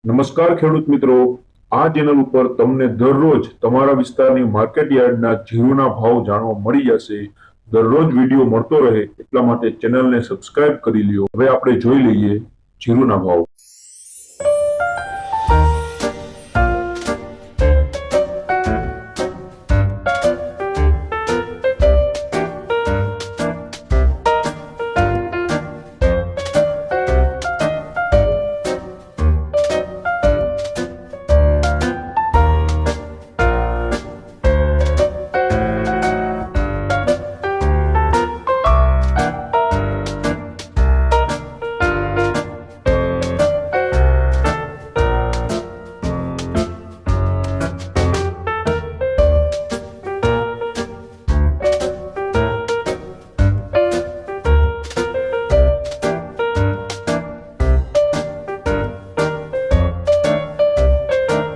નમસ્કાર ખેડૂત મિત્રો, આ ચેનલ ઉપર તમને દરરોજ તમારા વિસ્તારની માર્કેટ યાર્ડના જીરુના ભાવ જાણવા મળી જશે। દરરોજ વિડીયો મળતો રહે એટલા માટે ચેનલને સબસ્ક્રાઇબ કરી લ્યો। હવે આપણે જોઈ લઈએ જીરુના ભાવ।